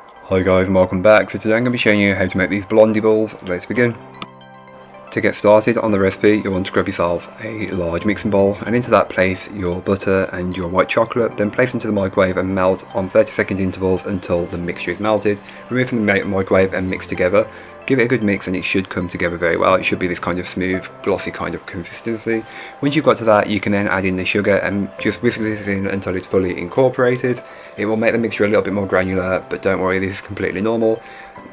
Hi guys and welcome back. So today I'm going to be showing you how to make these Blondie balls. Let's begin. To get started on the recipe, you'll want to grab yourself a large mixing bowl, and into that place your butter and your white chocolate, then place into the microwave and melt on 30-second intervals until the mixture is melted. Remove from the microwave and mix together. Give it a good mix and it should come together very well. It should be this kind of smooth, glossy kind of consistency. Once you've got to that, you can then add in the sugar and just whisk this in until it's fully incorporated. It will make the mixture a little bit more granular, but don't worry, this is completely normal.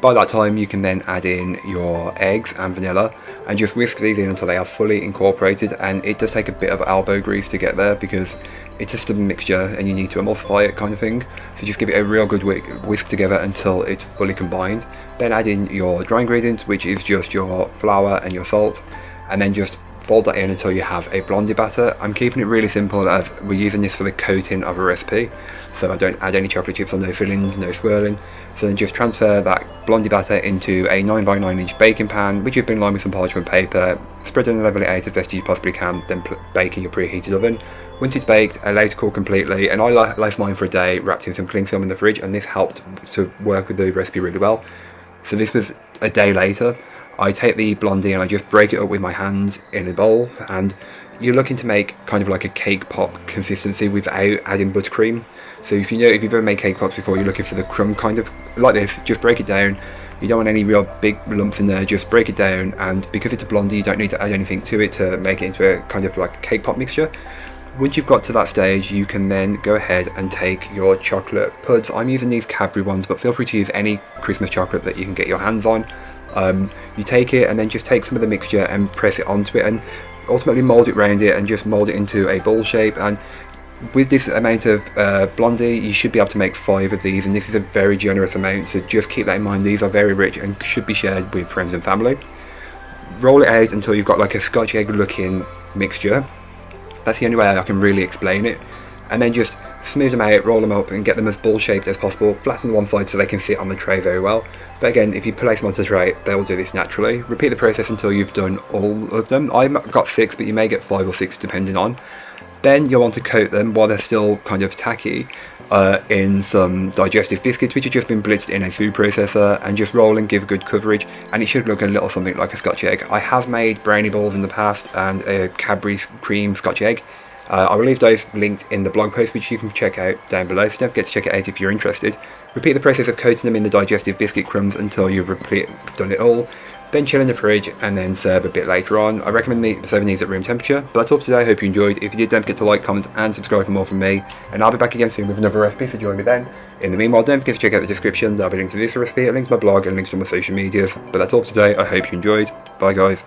By that time you can then add in your eggs and vanilla and just whisk these in until they are fully incorporated, and it does take a bit of elbow grease to get there because it's a stubborn mixture and you need to emulsify it kind of thing. So just give it a real good whisk together until it's fully combined. Then add in your dry ingredients, which is just your flour and your salt, and then just fold that in until you have a Blondie batter. I'm keeping it really simple as we're using this for the coating of a recipe, so I don't add any chocolate chips or no fillings, no swirling. So then just transfer that Blondie batter into a 9x9 inch baking pan, which you've been lined with some parchment paper. Spread on level it out as best as you possibly can, then bake in your preheated oven. Once it's baked, allow it to cool completely, and I left mine for a day wrapped in some cling film in the fridge, and this helped to work with the recipe really well. So this was a day later. I take the Blondie and I just break it up with my hands in a bowl, and you're looking to make kind of like a cake pop consistency without adding buttercream. So if you've ever made cake pops before, you're looking for the crumb kind of like this. Just break it down. You don't want any real big lumps in there, just break it down, and because it's a Blondie you don't need to add anything to it to make it into a kind of like cake pop mixture. Once you've got to that stage, you can then go ahead and take your chocolate puds. I'm using these Cadbury ones, but feel free to use any Christmas chocolate that you can get your hands on. You take it and then just take some of the mixture and press it onto it, and ultimately mold it around it and just mold it into a ball shape. And with this amount of Blondie, you should be able to make 5 of these, and this is a very generous amount, so just keep that in mind. These are very rich and should be shared with friends and family. Roll it out until you've got like a Scotch egg looking mixture. That's the only way I can really explain it. And then just smooth them out, roll them up and get them as ball shaped as possible. Flatten the one side so they can sit on the tray very well. But again, if you place them onto the tray, they'll do this naturally. Repeat the process until you've done all of them. I've got 6, but you may get 5 or 6 depending on. Then you'll want to coat them while they're still kind of tacky in some digestive biscuits, which have just been blitzed in a food processor, and just roll and give good coverage, and it should look a little something like a Scotch egg. I have made brownie balls in the past and a Cadbury cream Scotch egg. I will leave those linked in the blog post, which you can check out down below, so don't forget to check it out if you're interested. Repeat the process of coating them in the digestive biscuit crumbs until you've done it all. Then chill in the fridge and then serve a bit later on. I recommend serving these at room temperature. But that's all for today. I hope you enjoyed. If you did, don't forget to like, comment and subscribe for more from me. And I'll be back again soon with another recipe, so join me then. In the meanwhile, don't forget to check out the description. There'll be links to this recipe, a link to my blog and links to my social medias. But that's all for today. I hope you enjoyed. Bye guys.